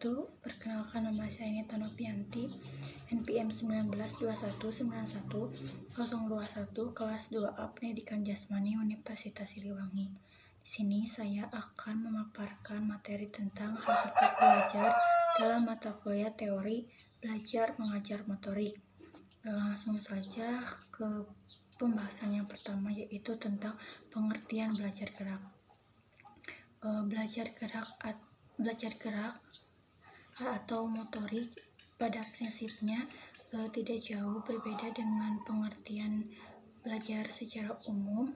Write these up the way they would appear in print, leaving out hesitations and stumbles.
wabarakatuh. Perkenalkan, nama saya Nita Novianti, NPM 192121 kelas 2A Pendidikan Jasmani Universitas Siliwangi. Di sini saya akan memaparkan materi tentang hakikat belajar dalam mata kuliah teori belajar mengajar motorik. Langsung saja ke pembahasan yang pertama, yaitu tentang pengertian belajar gerak. Belajar gerak atau motorik pada prinsipnya tidak jauh berbeda dengan pengertian belajar secara umum.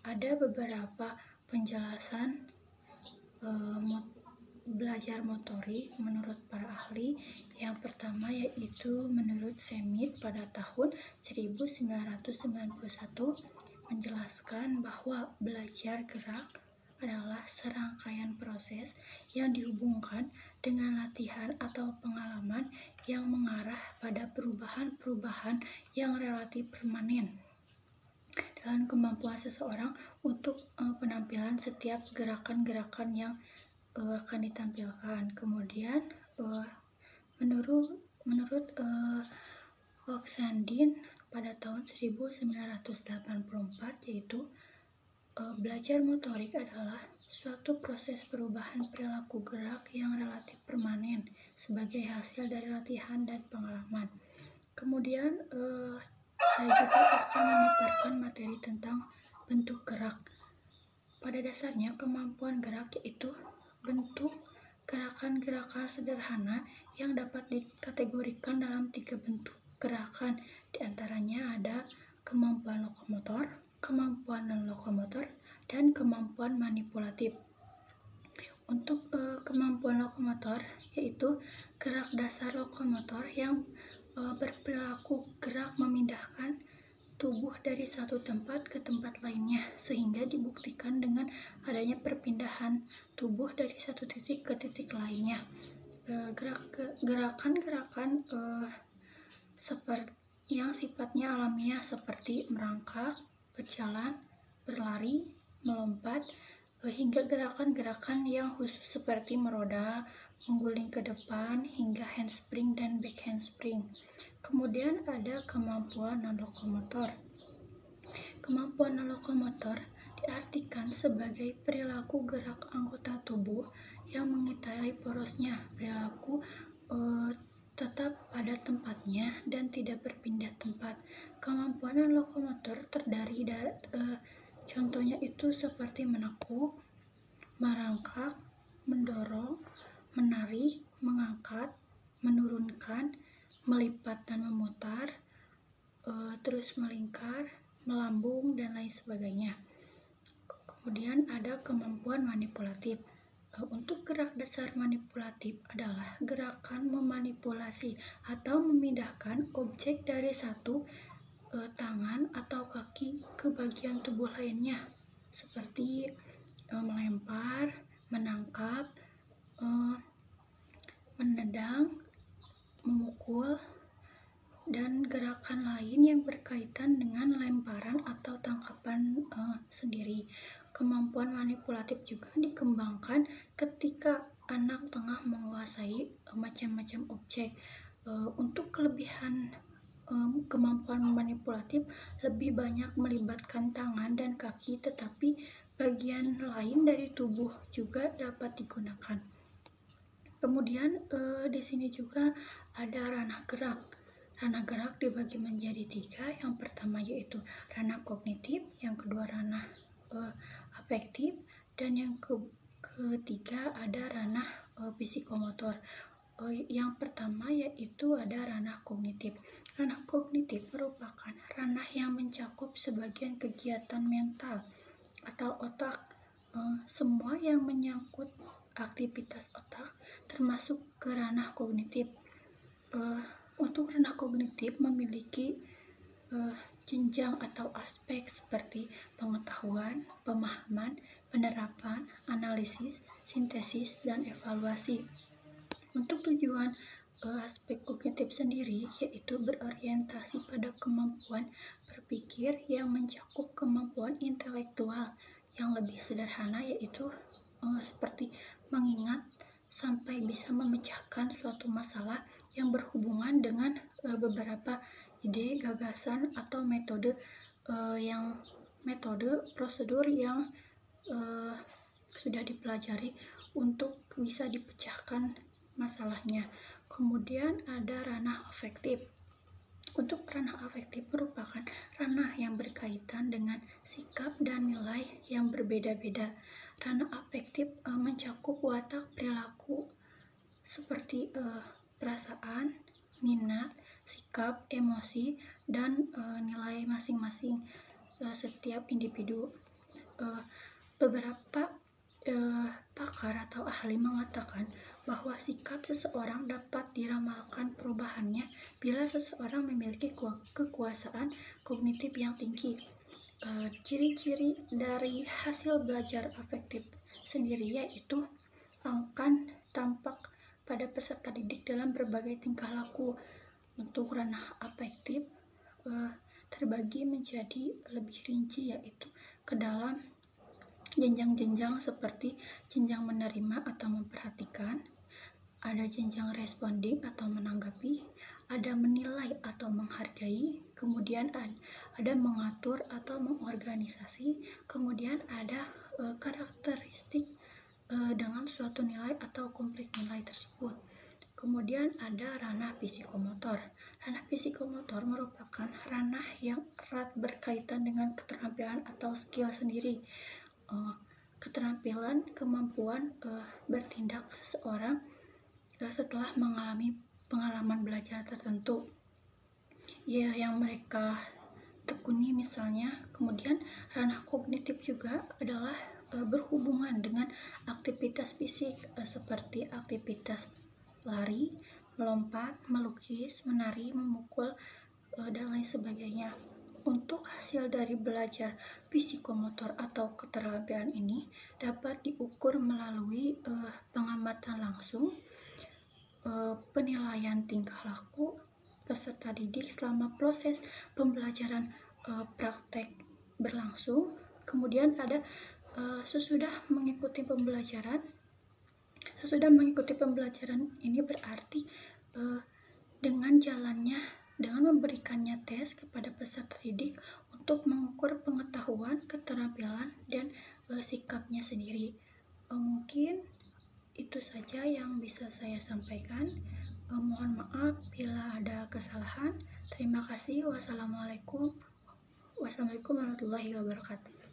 Ada beberapa penjelasan belajar motorik menurut para ahli. Yang pertama yaitu menurut Smith pada tahun 1991 menjelaskan bahwa belajar gerak adalah serangkaian proses yang dihubungkan dengan latihan atau pengalaman yang mengarah pada perubahan-perubahan yang relatif permanen dalam kemampuan seseorang untuk penampilan setiap gerakan-gerakan yang akan ditampilkan. Kemudian menurut Oxendine pada tahun 1984 yaitu belajar motorik adalah suatu proses perubahan perilaku gerak yang relatif permanen sebagai hasil dari latihan dan pengalaman. Kemudian saya juga akan memaparkan materi tentang bentuk gerak. Pada dasarnya kemampuan gerak yaitu bentuk gerakan-gerakan sederhana yang dapat dikategorikan dalam 3 bentuk gerakan. Di antaranya ada kemampuan lokomotor, kemampuan non-lokomotor, dan kemampuan manipulatif. Untuk kemampuan lokomotor yaitu gerak dasar lokomotor yang berperilaku gerak memindahkan tubuh dari satu tempat ke tempat lainnya, sehingga dibuktikan dengan adanya perpindahan tubuh dari satu titik ke titik lainnya. Gerakan-gerakan seperti yang sifatnya alamiah seperti merangkak, berjalan, berlari, melompat, hingga gerakan-gerakan yang khusus seperti meroda, mengguling ke depan, hingga handspring dan back handspring. Kemudian ada kemampuan non-lokomotor. Kemampuan non-lokomotor diartikan sebagai perilaku gerak anggota tubuh yang mengitari porosnya, perilaku tetap pada tempatnya dan tidak berpindah tempat. Kemampuan non-lokomotor terdiri dari contohnya itu seperti menekuk, merangkak, mendorong, menarik, mengangkat, menurunkan, melipat dan memutar, terus melingkar, melambung, dan lain sebagainya. Kemudian ada kemampuan manipulatif. Untuk gerak dasar manipulatif adalah gerakan memanipulasi atau memindahkan objek dari satu tangan atau kaki ke bagian tubuh lainnya, seperti melempar, menangkap, menendang, memukul, dan gerakan lain yang berkaitan dengan lemparan atau tangkapan sendiri. Kemampuan manipulatif juga dikembangkan ketika anak tengah menguasai macam-macam objek. Untuk kelebihan kemampuan manipulatif lebih banyak melibatkan tangan dan kaki, tetapi bagian lain dari tubuh juga dapat digunakan. Kemudian di sini juga ada ranah gerak. Ranah gerak dibagi menjadi 3. Yang pertama yaitu ranah kognitif, yang kedua ranah afektif, dan yang ketiga ada ranah psikomotor. Yang pertama yaitu ada ranah kognitif. Ranah kognitif merupakan ranah yang mencakup sebagian kegiatan mental atau otak. Semua yang menyangkut aktivitas otak termasuk ke ranah kognitif. Untuk ranah kognitif memiliki jenjang atau aspek seperti pengetahuan, pemahaman, penerapan, analisis, sintesis, dan evaluasi. Untuk tujuan aspek kognitif sendiri yaitu berorientasi pada kemampuan berpikir yang mencakup kemampuan intelektual yang lebih sederhana, yaitu seperti mengingat, sampai bisa memecahkan suatu masalah yang berhubungan dengan beberapa ide, gagasan, atau metode prosedur yang sudah dipelajari untuk bisa dipecahkan masalahnya. Kemudian ada ranah afektif. Untuk ranah afektif merupakan ranah yang berkaitan dengan sikap dan nilai yang berbeda-beda. Ranah afektif mencakup watak perilaku seperti perasaan, minat, sikap, emosi, dan nilai masing-masing setiap individu. Beberapa pakar atau ahli mengatakan bahwa sikap seseorang dapat diramalkan perubahannya bila seseorang memiliki kekuasaan kognitif yang tinggi. Ciri-ciri dari hasil belajar afektif sendiri yaitu akan tampak pada peserta didik dalam berbagai tingkah laku. Untuk ranah afektif terbagi menjadi lebih rinci, yaitu ke dalam jenjang-jenjang seperti jenjang menerima atau memperhatikan, ada jenjang responding atau menanggapi, ada menilai atau menghargai, kemudian ada mengatur atau mengorganisasi, kemudian ada karakteristik dengan suatu nilai atau kompleks nilai tersebut. Kemudian ada ranah psikomotor. Ranah psikomotor merupakan ranah yang erat berkaitan dengan keterampilan atau skill sendiri. Keterampilan, kemampuan bertindak seseorang setelah mengalami pengalaman belajar tertentu yang mereka tekuni misalnya. Kemudian ranah kognitif juga adalah berhubungan dengan aktivitas fisik seperti aktivitas lari, melompat, melukis, menari, memukul, dan lain sebagainya. Untuk hasil dari belajar psikomotor atau keterampilan ini dapat diukur melalui pengamatan langsung, penilaian tingkah laku peserta didik selama proses pembelajaran praktek berlangsung. Kemudian ada sesudah mengikuti pembelajaran ini berarti dengan memberikannya tes kepada peserta didik untuk mengukur pengetahuan, keterampilan, dan sikapnya sendiri. Mungkin itu saja yang bisa saya sampaikan. Mohon maaf bila ada kesalahan. Terima kasih. Wassalamualaikum warahmatullahi wabarakatuh.